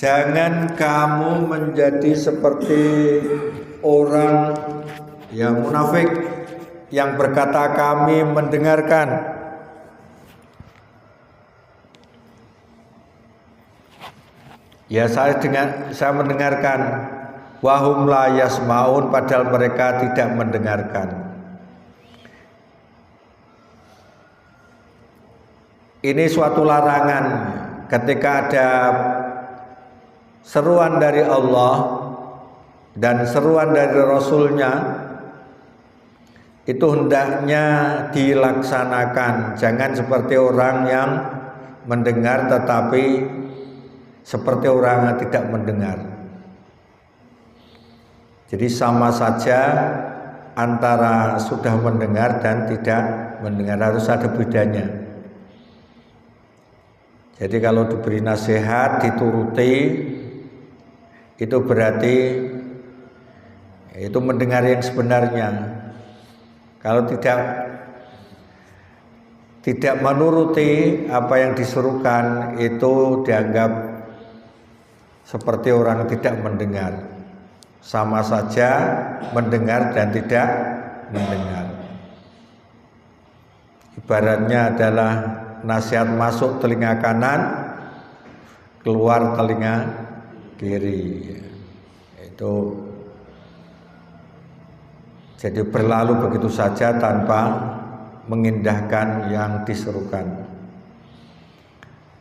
Jangan kamu menjadi seperti orang yang munafik yang berkata kami mendengarkan. Ya saya mendengarkan, wahum la yasmaun, padahal mereka tidak mendengarkan. Ini suatu larangan ketika ada seruan dari Allah dan seruan dari Rasulnya, itu hendaknya dilaksanakan. Jangan seperti orang yang mendengar tetapi seperti orang yang tidak mendengar. Jadi sama saja antara sudah mendengar dan tidak mendengar, harus ada bedanya. Jadi kalau diberi nasihat dituruti, itu berarti itu mendengar yang sebenarnya. Kalau tidak menuruti apa yang disuruhkan, itu dianggap seperti orang tidak mendengar. Sama saja mendengar dan tidak mendengar. Ibaratnya adalah nasihat masuk telinga kanan, keluar telinga kiri. Itu jadi berlalu begitu saja tanpa mengindahkan yang disuruhkan.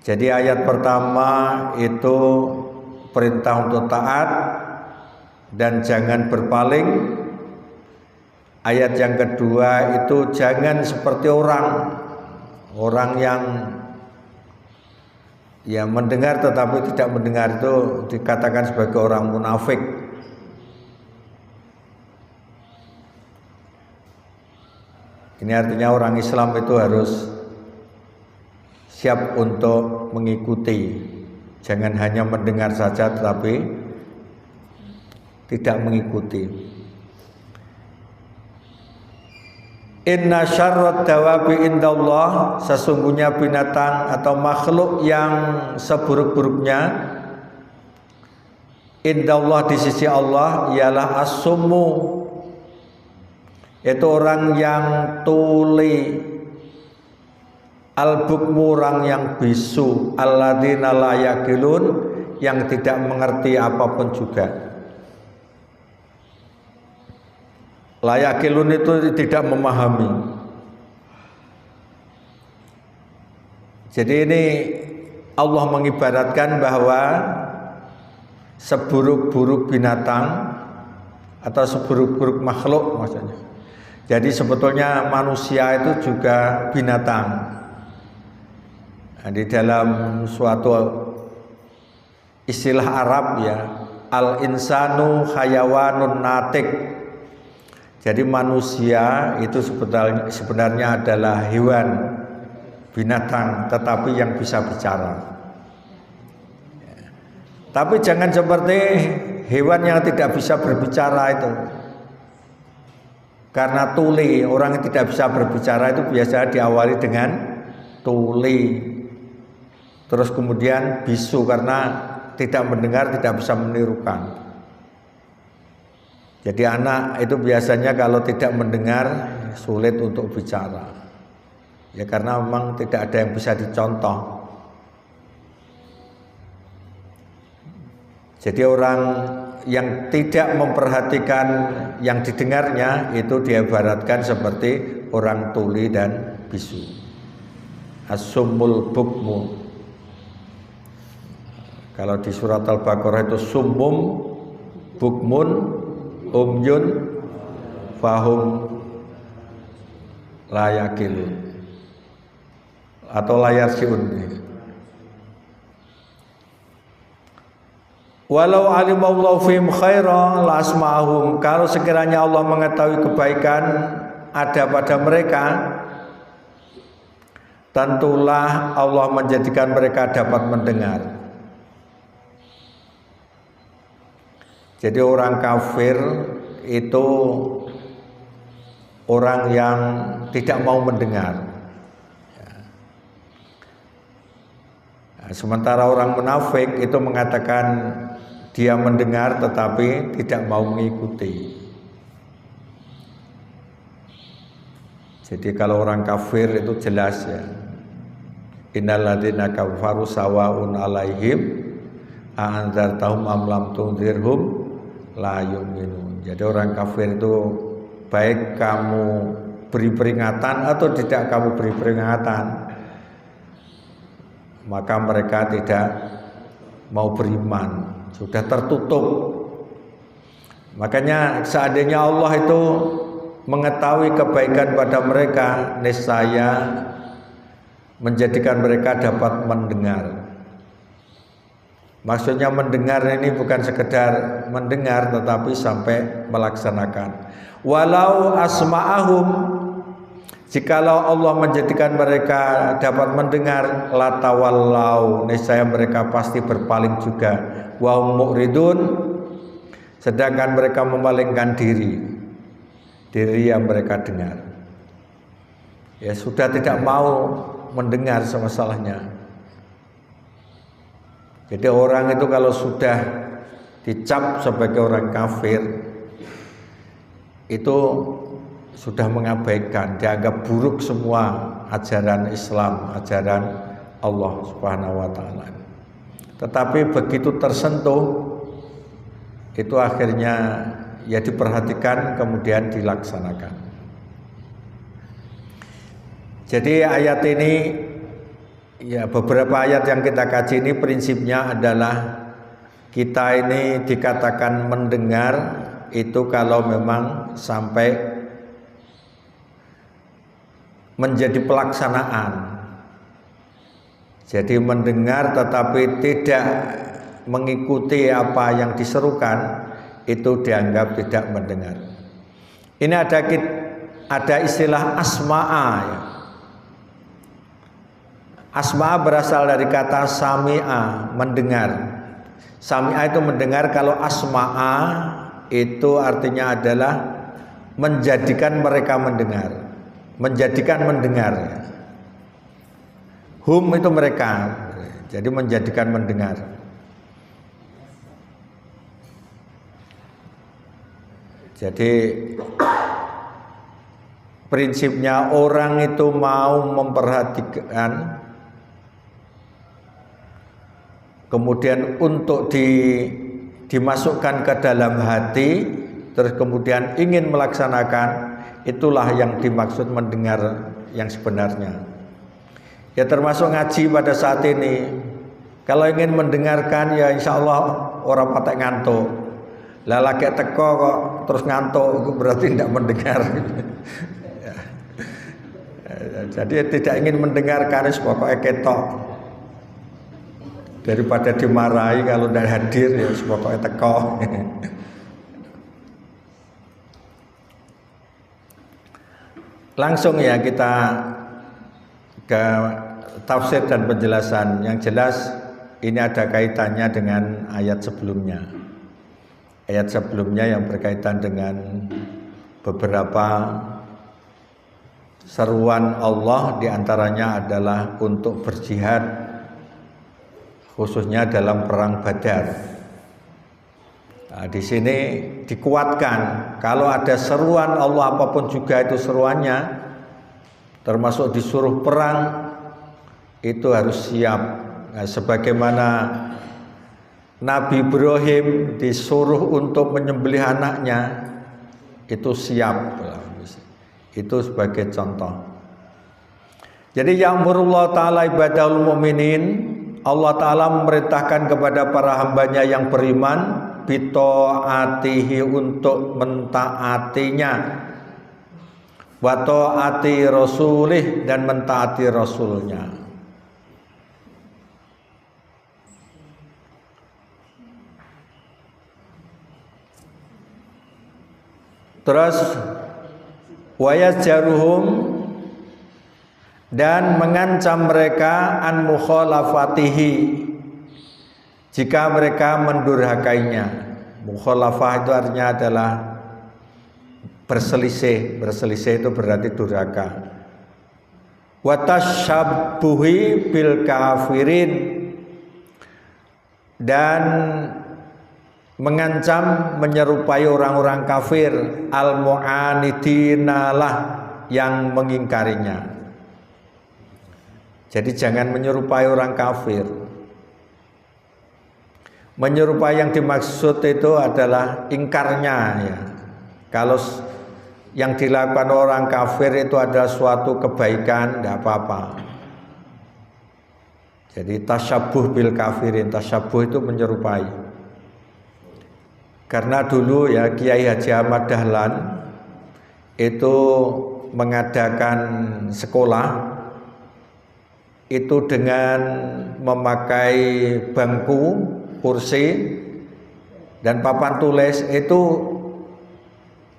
Jadi ayat pertama itu perintah untuk taat dan jangan berpaling. Ayat yang kedua itu jangan seperti orang yang mendengar tetapi tidak mendengar, itu dikatakan sebagai orang munafik. Ini artinya orang Islam itu harus siap untuk mengikuti. Jangan hanya mendengar saja tetapi tidak mengikuti. Inna syarrad dawabi indallah, sesungguhnya binatang atau makhluk yang seburuk-buruknya indallah di sisi Allah ialah as-summu, itu orang yang tuli, al-bukmu, orang yang bisu, alladzina la yaqilun, yang tidak mengerti apapun juga. La yaqilun itu tidak memahami. Jadi ini Allah mengibaratkan bahwa seburuk-buruk binatang atau seburuk-buruk makhluk maksudnya. Jadi sebetulnya manusia itu juga binatang. Nah, di dalam suatu istilah Arab ya, al-insanu hayawanun natik. Jadi manusia itu sebenarnya adalah hewan, binatang, tetapi yang bisa bicara. Tapi jangan seperti hewan yang tidak bisa berbicara itu. Karena tuli, orang yang tidak bisa berbicara itu biasa diawali dengan tuli. Terus kemudian bisu karena tidak mendengar, tidak bisa menirukan. Jadi anak itu biasanya kalau tidak mendengar sulit untuk bicara. Ya karena memang tidak ada yang bisa dicontoh. Jadi orang yang tidak memperhatikan yang didengarnya itu diibaratkan seperti orang tuli dan bisu. As-summul bukmu. Kalau di surat Al-Baqarah itu summum bukmun umyun fahum layakilun atau layarsiun. Walau alimallahu fihim khaira la asma'ahum, kalau sekiranya Allah mengetahui kebaikan ada pada mereka, tentulah Allah menjadikan mereka dapat mendengar. Jadi orang kafir itu orang yang tidak mau mendengar. Sementara orang munafik itu mengatakan dia mendengar tetapi tidak mau mengikuti. Jadi kalau orang kafir itu jelas ya. Innal ladzina kafaru sawaun 'alaihim a anzartahum am lam tunzirhum la yu'minun. Jadi orang kafir itu baik kamu beri peringatan atau tidak kamu beri peringatan, maka mereka tidak mau beriman, sudah tertutup. Makanya seandainya Allah itu mengetahui kebaikan pada mereka, niscaya menjadikan mereka dapat mendengar. Maksudnya mendengar ini bukan sekedar mendengar tetapi sampai melaksanakan. Walau asma'ahum, jikalau Allah menjadikan mereka dapat mendengar, latawallau, niscaya mereka pasti berpaling juga. Wa hum mu'ridun, sedangkan mereka memalingkan diri yang mereka dengar. Ya sudah tidak mau mendengar masalahnya. Jadi orang itu kalau sudah dicap sebagai orang kafir, itu sudah mengabaikan, dianggap buruk semua ajaran Islam, ajaran Allah Subhanahu wa taala. Tetapi begitu tersentuh, itu akhirnya ya diperhatikan kemudian dilaksanakan. Jadi ayat ini, ya beberapa ayat yang kita kaji ini prinsipnya adalah kita ini dikatakan mendengar itu kalau memang sampai menjadi pelaksanaan. Jadi mendengar tetapi tidak mengikuti apa yang diserukan, itu dianggap tidak mendengar. Ini ada istilah asma'a ya. Asma'a berasal dari kata sami'a, mendengar. Sami'a itu mendengar, kalau asma'a itu artinya adalah menjadikan mereka mendengar. Menjadikan mendengar. Hum itu mereka. Jadi menjadikan mendengar. Jadi prinsipnya orang itu mau memperhatikan, kemudian untuk dimasukkan ke dalam hati, terus kemudian ingin melaksanakan, itulah yang dimaksud mendengar yang sebenarnya. Ya termasuk ngaji pada saat ini, kalau ingin mendengarkan ya insya Allah orang patek ngantuk. Lah lagi teko kok terus ngantuk, itu berarti tidak mendengar. Jadi tidak ingin mendengarkan, pokoknya ketok. Daripada dimarahi kalau tidak hadir ya pokoknya teko. Langsung ya kita ke tafsir dan penjelasan. Yang jelas ini ada kaitannya dengan ayat sebelumnya. Ayat sebelumnya yang berkaitan dengan beberapa seruan Allah, diantaranya adalah untuk berjihad, khususnya dalam perang Badar. Nah, di sini dikuatkan kalau ada seruan Allah apapun juga itu seruannya, termasuk disuruh perang, itu harus siap. Nah, sebagaimana Nabi Ibrahim disuruh untuk menyembelih anaknya, itu siap. Itu sebagai contoh. Jadi ya'murullah ta'ala ibadahul mu'minin, Allah ta'ala memerintahkan kepada para hambanya yang beriman, bito'atihi, untuk mentaatinya, wa ta'ati rasulih, dan mentaati rasulnya. Terus wayazjaruhum, dan mengancam mereka an mukhalafatihi, jika mereka mendurhakainya. Mukhalafah itu artinya adalah berselisih. Berselisih itu berarti durhaka. Wa tasyabbuhi bil kafirin, dan mengancam menyerupai orang-orang kafir al-mu'anidinalah yang mengingkarinya. Jadi jangan menyerupai orang kafir. Menyerupai yang dimaksud itu adalah ingkarnya ya. Kalau yang dilakukan orang kafir itu adalah suatu kebaikan, tidak apa-apa. Jadi tasyabuh bil kafirin, tasyabuh itu menyerupai. Karena dulu ya Kiai Haji Ahmad Dahlan itu mengadakan sekolah itu dengan memakai bangku, kursi dan papan tulis. Itu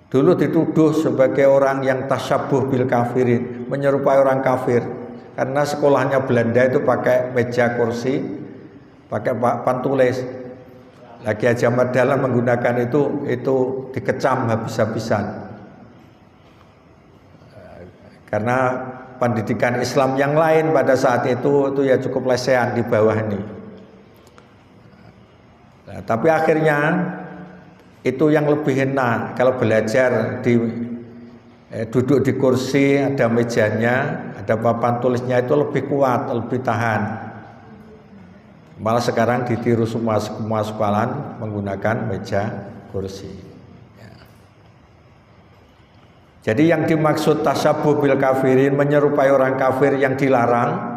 dulu dituduh sebagai orang yang tasyabuh bil kafirin, menyerupai orang kafir. Karena sekolahnya Belanda itu pakai meja kursi, pakai papan tulis. Lagi Haji Ahmad Dahlan menggunakan itu dikecam habis-habisan. Karena pendidikan Islam yang lain pada saat itu ya cukup lesehan di bawah ini. Nah, tapi akhirnya itu yang lebih enak kalau belajar duduk di kursi, ada mejanya, ada papan tulisnya, itu lebih kuat, lebih tahan. Malah sekarang ditiru semua sekolahan menggunakan meja kursi ya. Jadi yang dimaksud tasyabuh bil kafirin, menyerupai orang kafir yang dilarang,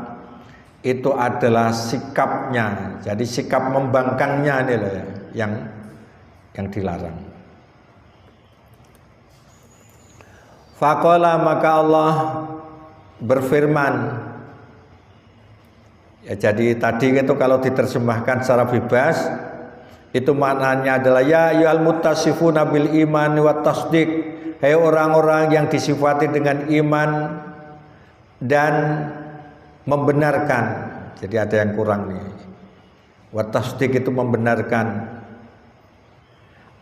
itu adalah sikapnya. Jadi sikap membangkangnya ini loh ya, yang dilarang. Faqala, maka Allah berfirman. Ya, jadi tadi itu kalau diterjemahkan secara bebas itu maknanya adalah ya ayyuhal muttasifuna bil iman wa tasdiq, hai orang-orang yang disifati dengan iman dan membenarkan. Jadi ada yang kurang nih. Wa tasdiq itu membenarkan.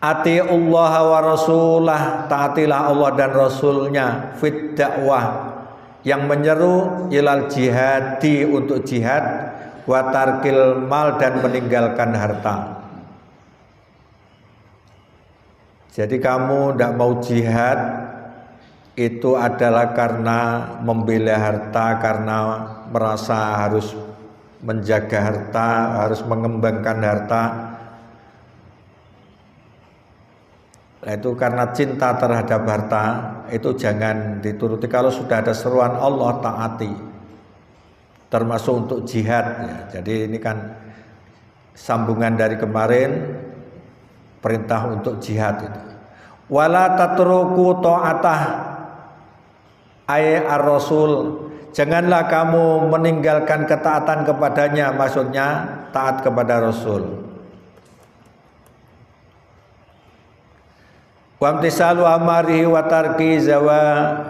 Atiullah wa rasulah, taatilah Allah dan Rasulnya, fit dakwah, yang menyeru ilal jihadi, untuk jihad, wa tarkil mal, dan meninggalkan harta. Jadi kamu tidak mau jihad itu adalah karena membela harta, karena merasa harus menjaga harta, harus mengembangkan harta. Nah, itu karena cinta terhadap harta, itu jangan dituruti. Kalau sudah ada seruan Allah, taati. Termasuk untuk jihad ya. Jadi ini kan sambungan dari kemarin, perintah untuk jihad itu. Wala tatruku ta'atah ay ar-rasul, janganlah kamu meninggalkan ketaatan kepadanya, maksudnya taat kepada Rasul. Wa amtisalu amarihi wa tarki zawajirihi,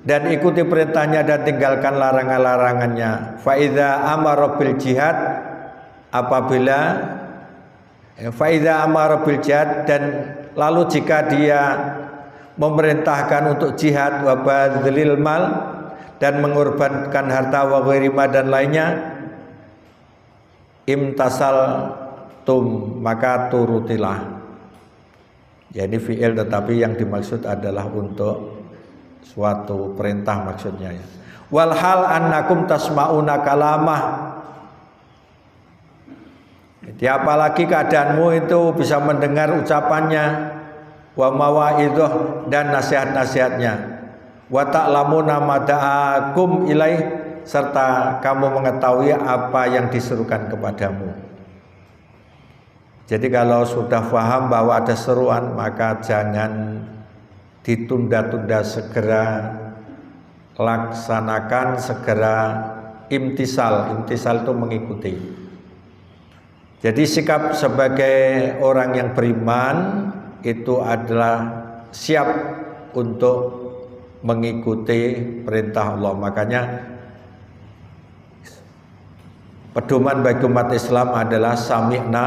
dan ikuti perintahnya dan tinggalkan larangan-larangannya. Fa idza amara bil jihad, apabila fa idza amara bil jihad, dan lalu jika dia memerintahkan untuk jihad, wa badzlil mal, dan mengorbankan harta, wa ghairi ma, dan lainnya, imtasal tum, maka turutilah. Ya, ini fi'il tetapi yang dimaksud adalah untuk suatu perintah maksudnya ya. Walhal annakum tasma'una kalamah, jadi apalagi keadaanmu itu bisa mendengar ucapannya, wa mawa'idhah, dan nasihat-nasihatnya, wa ta'lamuna mada'akum ilaih, serta kamu mengetahui apa yang diserukan kepadamu. Jadi kalau sudah paham bahwa ada seruan, maka jangan ditunda-tunda, segera laksanakan, segera imtisal. Imtisal itu mengikuti. Jadi sikap sebagai orang yang beriman itu adalah siap untuk mengikuti perintah Allah. Makanya pedoman bagi umat Islam adalah sami'na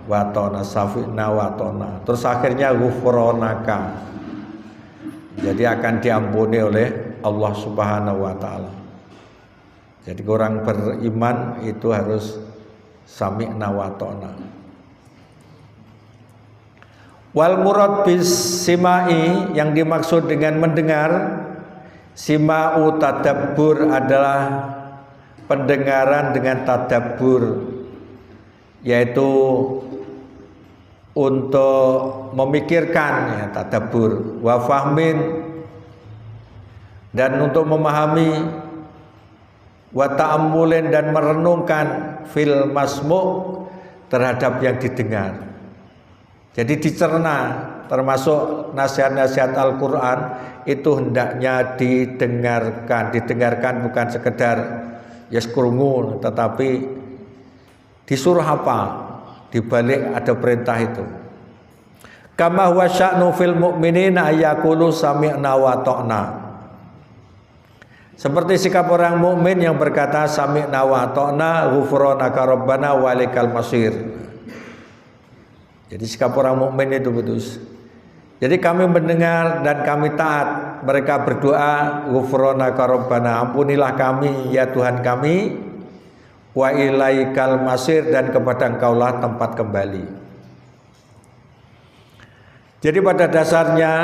watona, safi'na watona. Terus akhirnya ghufronaka, jadi akan diampuni oleh Allah Subhanahu wa ta'ala. Jadi orang beriman itu harus sami'na wa ta'na. Wal murad bis simai, yang dimaksud dengan mendengar, sima'u tadabbur adalah pendengaran dengan tadabbur, yaitu untuk memikirkan, ya, tadabbur, wa fahmin, dan untuk memahami, wa ta'ammulin, dan merenungkan, fil masmu', terhadap yang didengar. Jadi dicerna, termasuk nasihat-nasihat Al-Quran itu hendaknya didengarkan bukan sekedar yaskurungu, tetapi disuruh apa? Dibalik ada perintah itu. Kama huwa sya'nu fil mu'minina ayyaqulu sami'na wa ta'na. Seperti sikap orang mukmin yang berkata sami'na wa ta'na ghufranaka rabbana wa ilaikal masir. Jadi sikap orang mukmin itu betul. Jadi kami mendengar dan kami taat. Mereka berdoa, ghufranaka rabbana, ampunilah kami ya Tuhan kami, wa ilaikal masir, dan kepada Engkaulah tempat kembali. Jadi pada dasarnya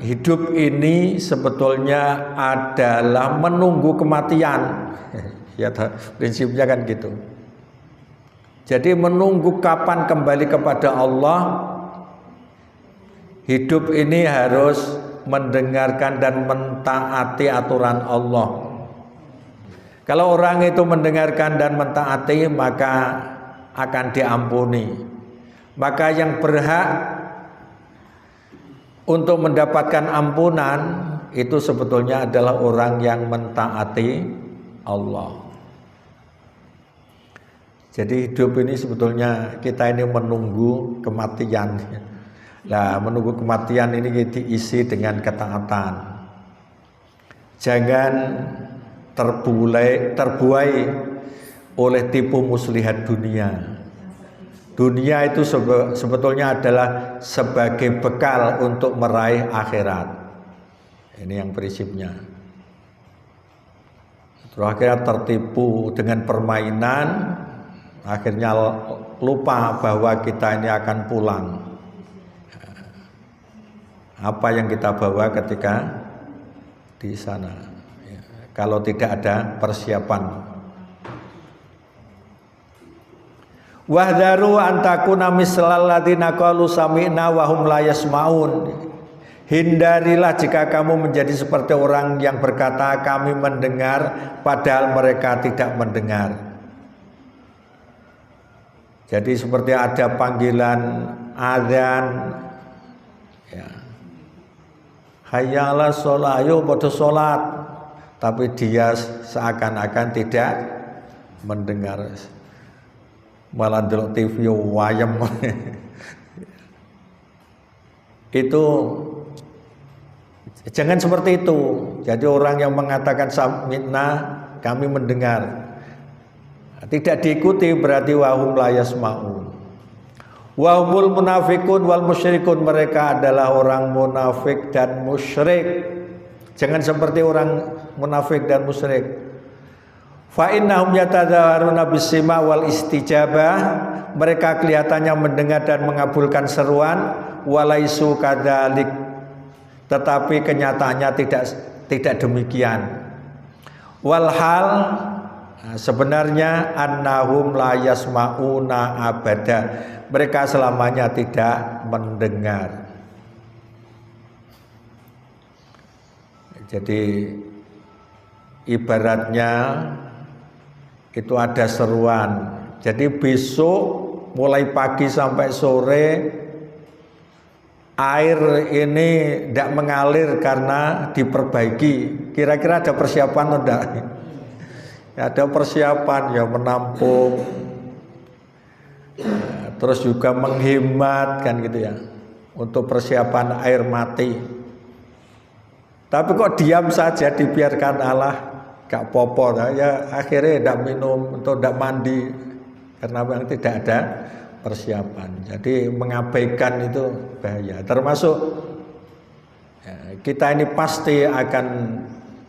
hidup ini sebetulnya adalah menunggu kematian. Ya, prinsipnya kan gitu. Jadi menunggu kapan kembali kepada Allah. Hidup ini harus mendengarkan dan mentaati aturan Allah. Kalau orang itu mendengarkan dan mentaati, maka akan diampuni. Maka yang berhak untuk mendapatkan ampunan itu sebetulnya adalah orang yang mentaati Allah. Jadi hidup ini sebetulnya kita ini menunggu kematian. Nah, menunggu kematian ini diisi dengan ketaatan. Jangan terbuai oleh tipu muslihat dunia. Dunia itu sebetulnya adalah sebagai bekal untuk meraih akhirat. Ini yang prinsipnya. Terus akhirnya tertipu dengan permainan, akhirnya lupa bahwa kita ini akan pulang. Apa yang kita bawa ketika di sana, ya, kalau tidak ada persiapan. Wahdharu antakuna mislal ladzina qalu sami'na wa hum la yasma'un. Hindarilah jika kamu menjadi seperti orang yang berkata kami mendengar padahal mereka tidak mendengar. Jadi seperti ada panggilan azan, ya, hayya 'alas shalah, ayo pada salat, tapi dia seakan-akan tidak mendengar, malah ndelok TV wayem. Itu jangan seperti itu. Jadi orang yang mengatakan sami'na, kami mendengar, tidak diikuti berarti wahum la yasma'un. Wahumul munafikun wal musyrikun, mereka adalah orang munafik dan musyrik. Jangan seperti orang munafik dan musyrik. Fa innahum yatadzawaruna bisima wal istijabah, mereka kelihatannya mendengar dan mengabulkan seruan, walaisu kadzalik, tetapi kenyataannya tidak demikian. Walhal, sebenarnya annahum la yasma'una abada, mereka selamanya tidak mendengar. Jadi ibaratnya itu ada seruan. Jadi besok mulai pagi sampai sore air ini tidak mengalir karena diperbaiki. Kira-kira ada persiapan atau tidak? Ada persiapan ya, menampung, terus juga menghemat kan gitu ya, untuk persiapan air mati. Tapi kok diam saja dibiarkan Allah, gak popo ya, akhirnya tidak minum atau tidak mandi karena memang tidak ada persiapan. Jadi mengabaikan itu bahaya. Termasuk ya, kita ini pasti akan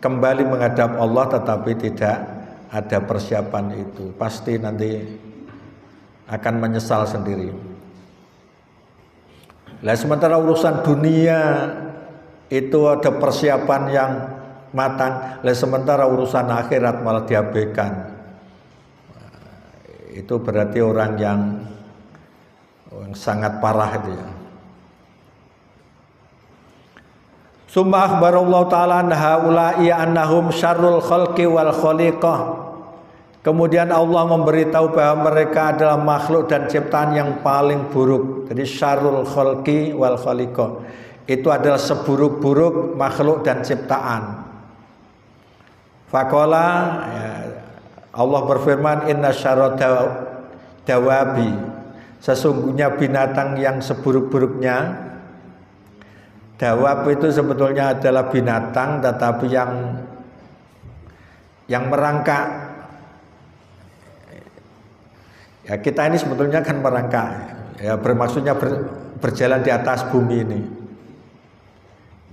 kembali menghadap Allah, tetapi tidak ada persiapan itu, pasti nanti akan menyesal sendiri. Lah sementara urusan dunia itu ada persiapan yang matang, lah sementara urusan akhirat malah diabaikan. Itu berarti orang yang sangat parah itu ya. Summa akhbarallahu ta'ala an haula'i annahum syarrul khalqi wal khaliqah. Kemudian Allah memberitahu bahwa mereka adalah makhluk dan ciptaan yang paling buruk. Jadi syarrul khalqi wal khaliqah itu adalah seburuk-buruk makhluk dan ciptaan. Faqala ya, Allah berfirman inna syarrad dawabi, sesungguhnya binatang yang seburuk-buruknya. Dawab itu sebetulnya adalah binatang tetapi yang merangkak. Ya kita ini sebetulnya kan merangkak. Ya bermaksudnya berjalan di atas bumi ini.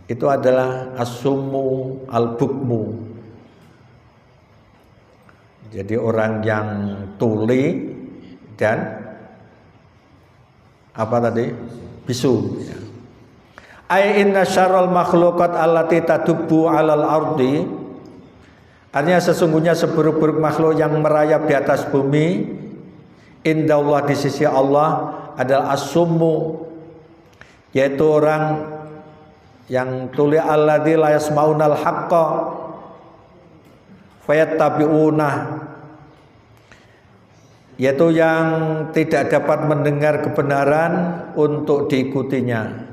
Itu adalah as-summu al-bukmu. Jadi orang yang tuli dan apa tadi? Bisu. Ya. Ai inna syarrul makhluqat allati tadubbu 'alal ardi. Artinya sesungguhnya seburuk-buruk makhluk yang merayap di atas bumi indallah di sisi Allah adalah as-summu, yaitu orang yang tuli alladzi la yasmaunal haqqa fayattabi'unah, yaitu yang tidak dapat mendengar kebenaran untuk diikutinya.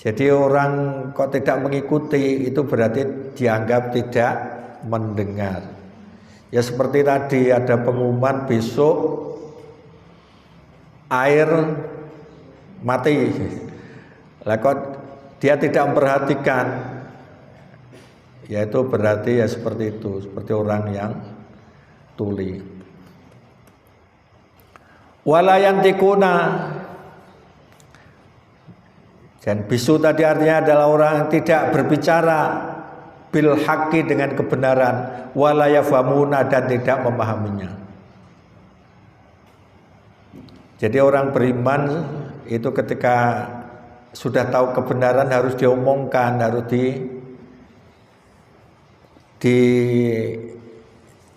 Jadi orang kok tidak mengikuti itu berarti dianggap tidak mendengar. Ya seperti tadi ada pengumuman besok air mati. Lah kok dia tidak memperhatikan, ya itu berarti ya seperti itu, seperti orang yang tuli. Wala yantikuna, dan bisu tadi artinya adalah orang yang tidak berbicara bil haqqi dengan kebenaran, wala yafhamuna dan tidak memahaminya. Jadi orang beriman itu ketika sudah tahu kebenaran harus diomongkan, harus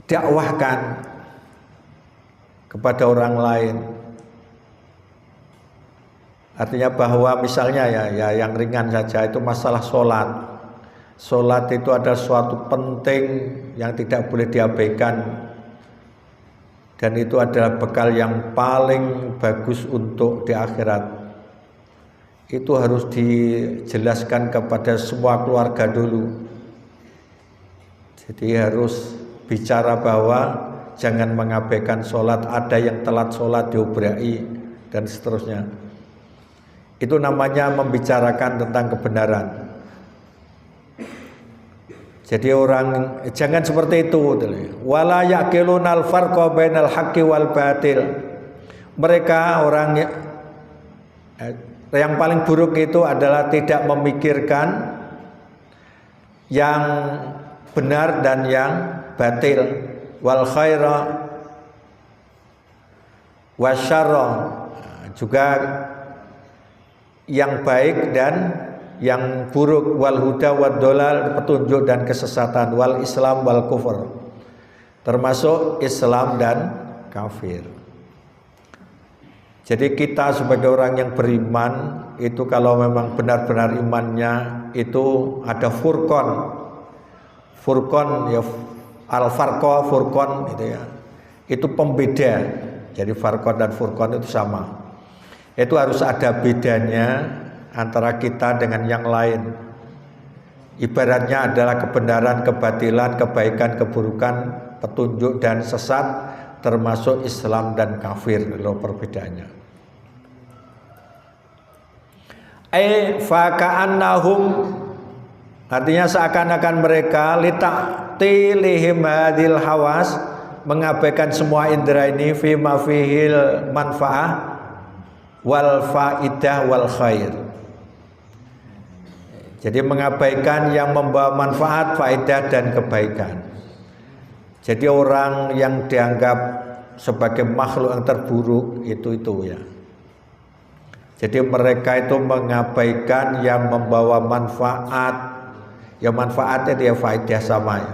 didakwahkan kepada orang lain. Artinya bahwa misalnya ya yang ringan saja itu masalah sholat. Sholat itu adalah suatu penting yang tidak boleh diabaikan. Dan itu adalah bekal yang paling bagus untuk di akhirat. Itu harus dijelaskan kepada semua keluarga dulu. Jadi harus bicara bahwa jangan mengabaikan sholat. Ada yang telat sholat diobrai dan seterusnya. Itu namanya membicarakan tentang kebenaran. Jadi orang jangan seperti itu. Wala yaqilunal farqa bainal haqqi wal batil. Mereka orang yang paling buruk itu adalah tidak memikirkan yang benar dan yang batil. Wal khaira wasyarra, juga yang baik dan yang buruk, wal huda wad dolal, petunjuk dan kesesatan, wal islam wal kufur, termasuk Islam dan kafir. Jadi kita sebagai orang yang beriman itu kalau memang benar-benar imannya itu ada furqan ya, al farqa furqan gitu ya, itu pembeda. Jadi farqan dan furqan itu sama. Itu harus ada bedanya antara kita dengan yang lain. Ibaratnya adalah kebenaran, kebatilan, kebaikan, keburukan, petunjuk dan sesat, termasuk Islam dan kafir. Loh perbedaannya. Faka'annahum, artinya seakan-akan mereka lita'tilihim hadil hawas, mengabaikan semua indera ini fi ma fihil manfaah wal faidah wal khair. Jadi mengabaikan yang membawa manfaat, faedah dan kebaikan. Jadi orang yang dianggap sebagai makhluk yang terburuk itu ya. Jadi mereka itu mengabaikan yang membawa manfaat. Ya manfaatnya dia faedah sama ya.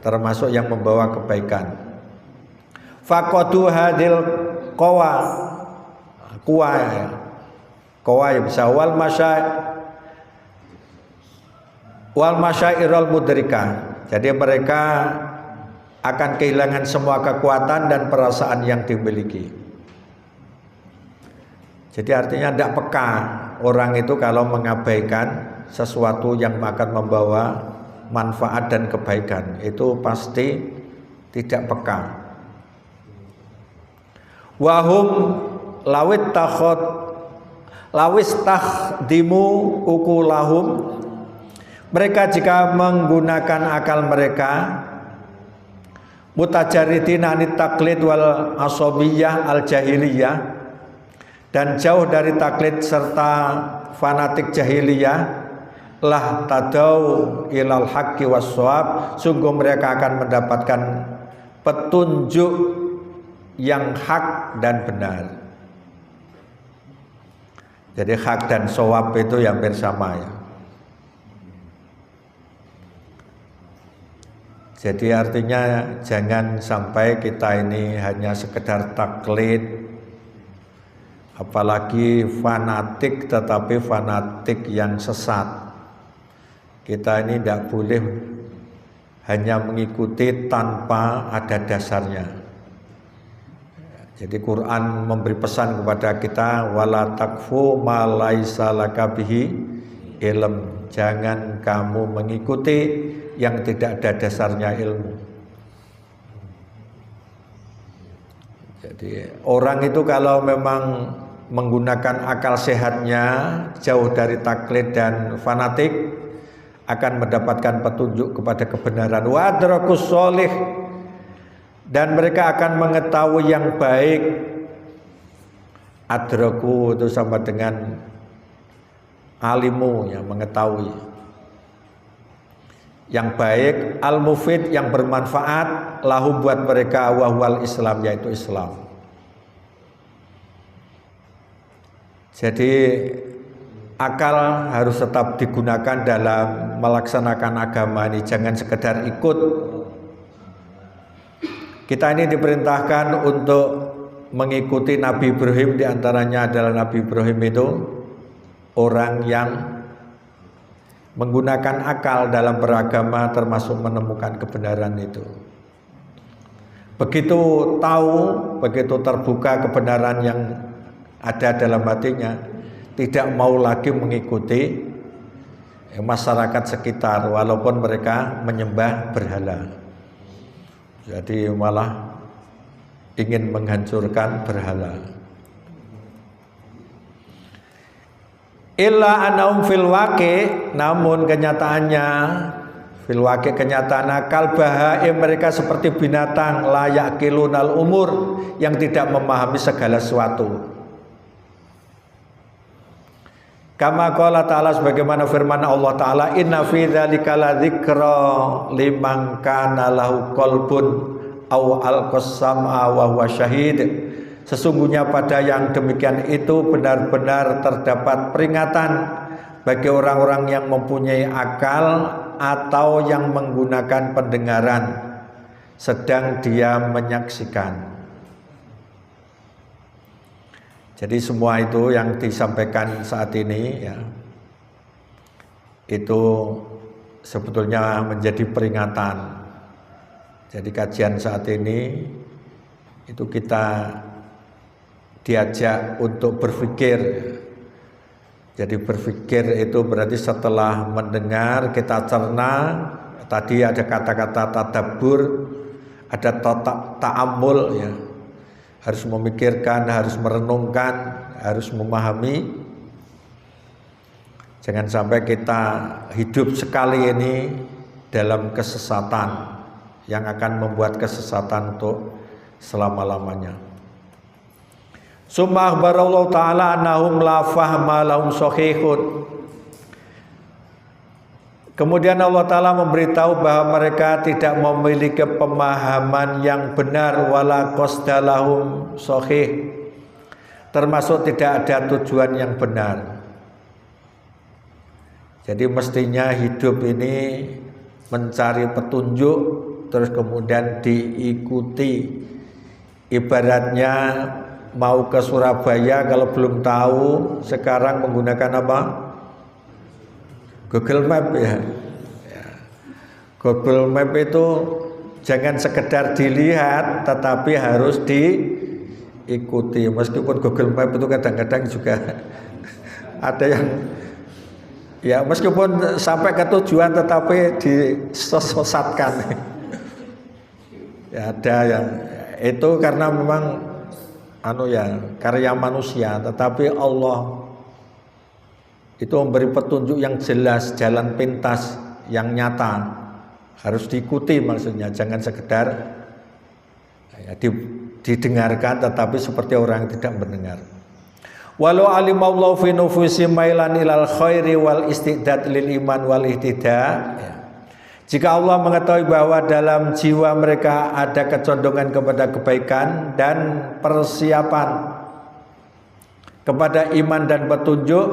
Termasuk yang membawa kebaikan. Faqadu hadil qawa ya bisa wal masyairal mudrika. Jadi mereka akan kehilangan semua kekuatan dan perasaan yang dimiliki. Jadi artinya tidak peka orang itu kalau mengabaikan sesuatu yang akan membawa manfaat dan kebaikan, itu pasti tidak peka. Wahum lawis takhdimu ukulahum, mereka jika menggunakan akal mereka mutajarridin anit taklid wal asobiyah al jahiliyah, dan jauh dari taklid serta fanatik jahiliyah, lah tadau ilal haqqi was shawab, sungguh mereka akan mendapatkan petunjuk yang hak dan benar. Jadi hak dan shawab itu yang bersama ya. Jadi artinya jangan sampai kita ini hanya sekedar taklid, apalagi fanatik, tetapi fanatik yang sesat. Kita ini tidak boleh hanya mengikuti tanpa ada dasarnya. Jadi Quran memberi pesan kepada kita, wala takfu ma laisa laka bihi ilm. Jangan kamu mengikuti yang tidak ada dasarnya ilmu. Jadi orang itu kalau memang menggunakan akal sehatnya, jauh dari taklid dan fanatik, akan mendapatkan petunjuk kepada kebenaran. Wa adrakus sholih, dan mereka akan mengetahui yang baik. Adraku itu sama dengan alimu, yang mengetahui yang baik, al-mufid yang bermanfaat, lahum buat mereka, wahwal Islam yaitu Islam. Jadi akal harus tetap digunakan dalam melaksanakan agama ini, jangan sekedar ikut. Kita ini diperintahkan untuk mengikuti Nabi Ibrahim, diantaranya adalah Nabi Ibrahim itu orang yang menggunakan akal dalam beragama, termasuk menemukan kebenaran itu. Begitu tahu, begitu terbuka kebenaran yang ada dalam hatinya, tidak mau lagi mengikuti masyarakat sekitar walaupun mereka menyembah berhala. Jadi malah ingin menghancurkan berhala. Illa anahum fil waqi, namun kenyataannya fil waqi, kenyataan akal bahaim, mereka seperti binatang layak kilunal umur, yang tidak memahami segala sesuatu. Kama qala ta'ala, sebagaimana firman Allah Ta'ala, inna fi dzalika ladzikra liman kana lahu qalbun aw alqas sam'a wa huwa syahid. Sesungguhnya pada yang demikian itu benar-benar terdapat peringatan bagi orang-orang yang mempunyai akal atau yang menggunakan pendengaran sedang dia menyaksikan. Jadi semua itu yang disampaikan saat ini ya, itu sebetulnya menjadi peringatan. Jadi kajian saat ini itu kita diajak untuk berpikir. Jadi berpikir itu berarti setelah mendengar kita cerna. Tadi ada kata-kata tadabbur, ada ta'ammul ya. Harus memikirkan, harus merenungkan, harus memahami. Jangan sampai kita hidup sekali ini dalam kesesatan yang akan membuat kesesatan untuk selama-lamanya. Summa akhbarallahu ta'ala annahum la fahma lahum sahihun. Kemudian Allah Ta'ala memberitahu bahwa mereka tidak memiliki pemahaman yang benar, wala qasdalahum sahih, termasuk tidak ada tujuan yang benar. Jadi mestinya hidup ini mencari petunjuk, terus kemudian diikuti. Ibaratnya mau ke Surabaya, kalau belum tahu sekarang menggunakan apa? Google Map ya. Google Map itu jangan sekedar dilihat, tetapi harus diikuti. Meskipun Google Map itu kadang-kadang juga ada yang ya meskipun sampai ke tujuan tetapi disesatkan. Ya ada yang itu karena memang karya manusia, tetapi Allah itu memberi petunjuk yang jelas, jalan pintas yang nyata, harus diikuti maksudnya, jangan sekedar ya, didengarkan tetapi seperti orang yang tidak mendengar. Walau alimallahu fi nufusi mailan ilal khairi wal istidad lil iman wal ihtida ya. Jika Allah mengetahui bahwa dalam jiwa mereka ada kecondongan kepada kebaikan dan persiapan kepada iman dan petunjuk,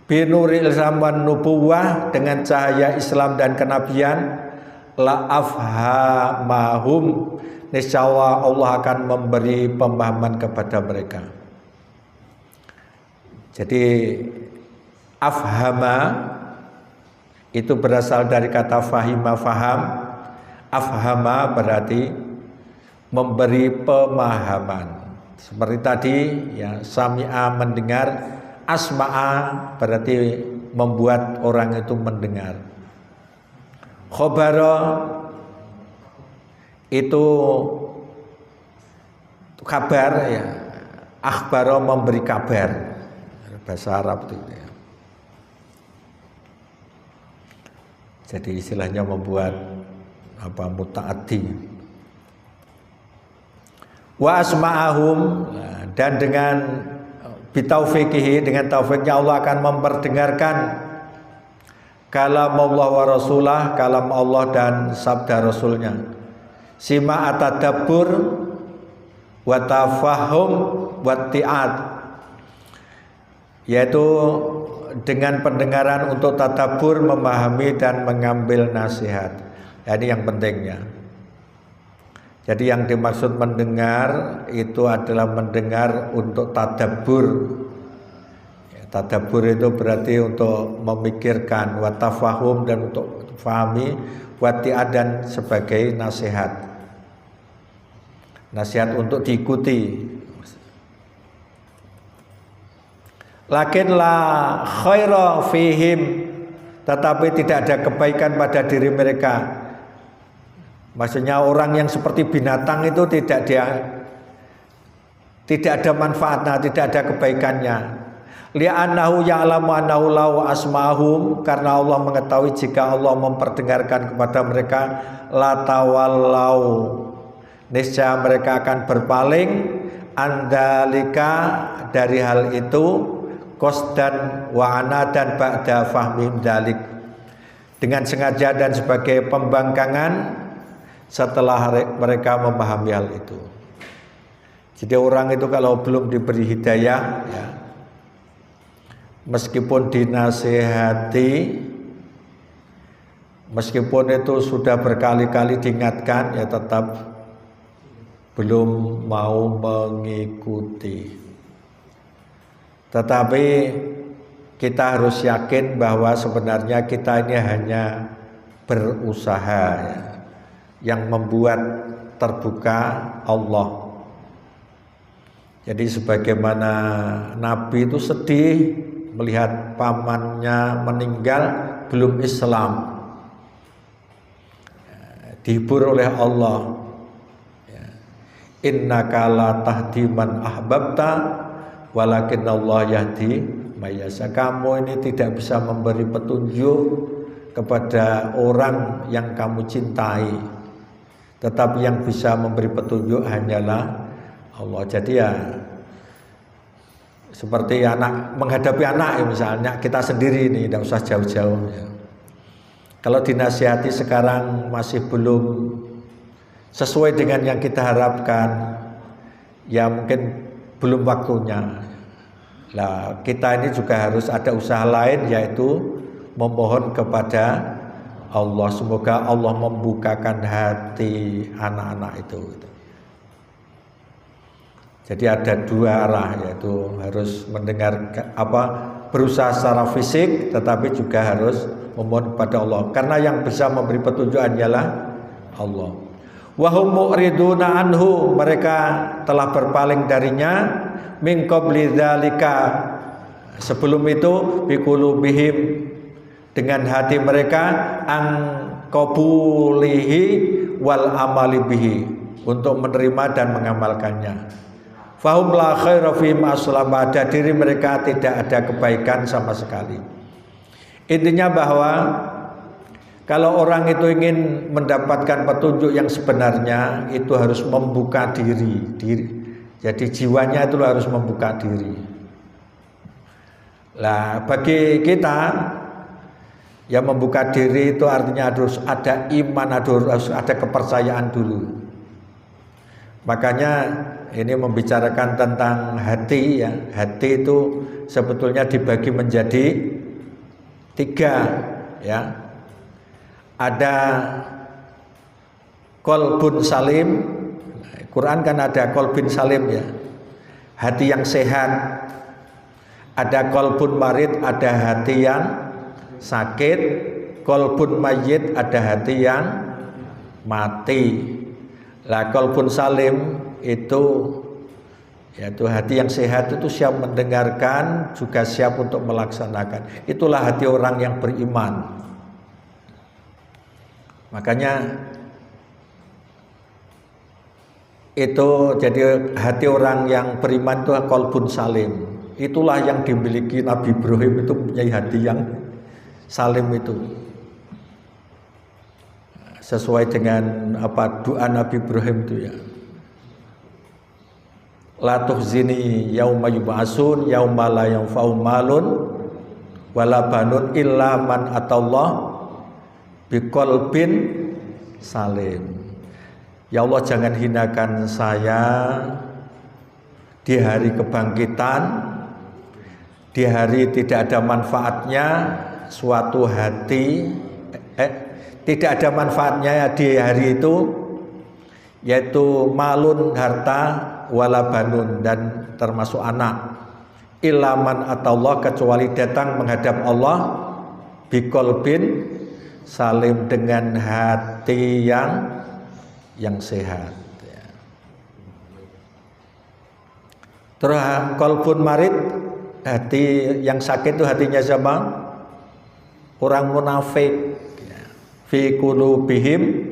binuril zaman nubuwah, dengan cahaya Islam dan kenabian, la afhamahum, niscaya Allah akan memberi pemahaman kepada mereka. Jadi afhama itu berasal dari kata fahima, faham. Afhama berarti memberi pemahaman. Seperti tadi ya, sami'a mendengar, asma'a berarti membuat orang itu mendengar. Khobaro itu kabar ya. Akhbaro memberi kabar, bahasa Arab itu ya. Jadi istilahnya membuat mutaaddi. Wa asma'ahum, dan dengan bitaufiqihi, dengan taufiknya Allah akan memperdengarkan kalam Allah wa rasulah, kalam Allah dan sabda Rasulnya. Sima atadabbur wa tafahum wa ti'at, yaitu dengan pendengaran untuk tadabbur, memahami dan mengambil nasihat. Ini yang pentingnya. Jadi yang dimaksud mendengar itu adalah mendengar untuk tadabbur. Tadabbur itu berarti untuk memikirkan, watafahum dan untuk fahami, wati'ad dan sebagai nasihat. Nasihat untuk diikuti. Lakin la khaira fihim, tetapi tidak ada kebaikan pada diri mereka. Maksudnya orang yang seperti binatang itu tidak ada manfaatnya, tidak ada kebaikannya. Li'annahu ya'lamu annahu law asma'hum, karena Allah mengetahui jika Allah memperdengarkan kepada mereka, la tawallau, niscaya mereka akan berpaling, andalika, dari hal itu, qasdan wa anadan ba'da fahmim dalik, dengan sengaja dan sebagai pembangkangan setelah mereka memahami hal itu. Jadi orang itu kalau belum diberi hidayah ya, meskipun dinasihati, meskipun itu sudah berkali-kali diingatkan, ya tetap belum mau mengikuti. Tetapi kita harus yakin bahwa sebenarnya kita ini hanya berusaha ya. Yang membuat terbuka Allah. Jadi sebagaimana Nabi itu sedih melihat pamannya meninggal belum Islam, dihibur oleh Allah. Innaka la tahdi man ahbabta walakin Allah yahdi mayasa. Kamu ini tidak bisa memberi petunjuk kepada orang yang kamu cintai, tetapi yang bisa memberi petunjuk hanyalah Allah. Jadi ya seperti anak menghadapi anak ya, misalnya kita sendiri ini tidak usah jauh-jauh ya. Kalau dinasihati sekarang masih belum sesuai dengan yang kita harapkan, ya mungkin belum waktunya. Nah, kita ini juga harus ada usaha lain, yaitu memohon kepada Allah, semoga Allah membukakan hati anak-anak itu. Jadi ada dua arah, yaitu harus mendengar berusaha secara fisik, tetapi juga harus memohon kepada Allah, karena yang bisa memberi petunjuk hanyalah Allah. Wa hum mu'riduna anhu, mereka telah berpaling darinya, min qabli dzalika, sebelum itu, biqulubihim, dengan hati mereka, ang qabulihi wal amali bihi, untuk menerima dan mengamalkannya. Fahum la khaira fihim aslam, pada diri mereka tidak ada kebaikan sama sekali. Intinya bahwa kalau orang itu ingin mendapatkan petunjuk yang sebenarnya, itu harus membuka diri. Jadi jiwanya itu harus membuka diri. Lah bagi kita yang membuka diri itu artinya harus ada iman, harus ada kepercayaan dulu. Makanya ini membicarakan tentang hati, ya. Hati itu sebetulnya dibagi menjadi 3, ya. Ada qalbun salim. Quran kan ada qalbun salim, ya. Hati yang sehat. Ada qalbun marid, ada hati yang sakit. Qalbun mayyit, ada hati yang mati. Lah qalbun salim itu, yaitu hati yang sehat, itu siap mendengarkan, juga siap untuk melaksanakan. Itulah hati orang yang beriman. Makanya itu jadi hati orang yang beriman itu qalbun salim. Itulah yang dimiliki Nabi Ibrahim, itu punya hati yang salim itu. Sesuai dengan doa Nabi Ibrahim itu, ya. La tuhzini yauma yub'atsun yauma la yanfa'u malun wala banun illa man atallah biqalbin salim. Ya Allah, jangan hinakan saya di hari kebangkitan, di hari tidak ada manfaatnya suatu hati, tidak ada manfaatnya di hari itu, yaitu malun, harta, wala banun, dan termasuk anak, ilaman atallah, kecuali datang menghadap Allah, biqalbin salim, dengan hati yang sehat, ya. Terus qalbun marid, hati yang sakit itu hatinya siapa? Orang munafik, ya. Fi qulubihim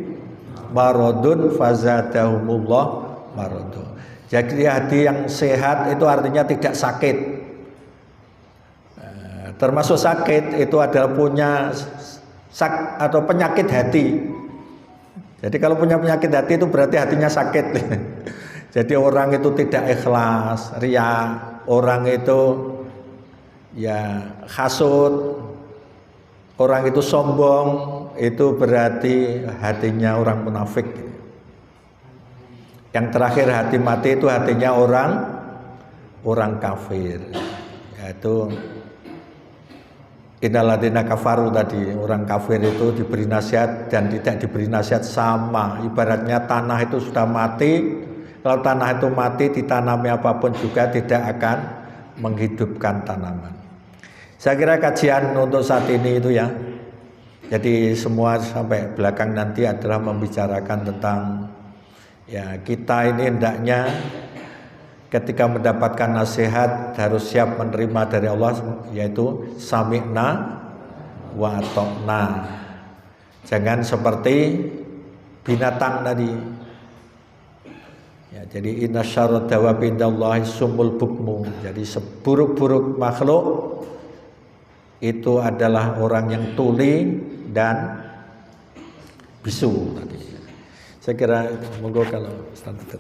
maradun fazadahumullah maradun. Jadi hati yang sehat itu artinya tidak sakit. Termasuk sakit itu adalah punya atau penyakit hati. Jadi kalau punya penyakit hati itu berarti hatinya sakit. Jadi orang itu tidak ikhlas, riya, orang itu ya hasud, orang itu sombong, itu berarti hatinya orang munafik. Yang terakhir hati mati itu hatinya orang kafir, yaitu innalladzina kafaru tadi. Orang kafir itu diberi nasihat dan tidak diberi nasihat sama. Ibaratnya tanah itu sudah mati. Kalau tanah itu mati, ditanami apapun juga tidak akan menghidupkan tanaman. Saya kira kajian untuk saat ini itu, ya. Jadi semua sampai belakang nanti adalah membicarakan tentang, ya, kita ini hendaknya ketika mendapatkan nasihat harus siap menerima dari Allah, yaitu sami'na wa ata'na. Jangan seperti binatang tadi, ya. Jadi inna syarrad dawabi indallahi sumul bukmu. Jadi seburuk-buruk makhluk itu adalah orang yang tuli dan bisu tadi. Saya kira monggo kalau Ustaz.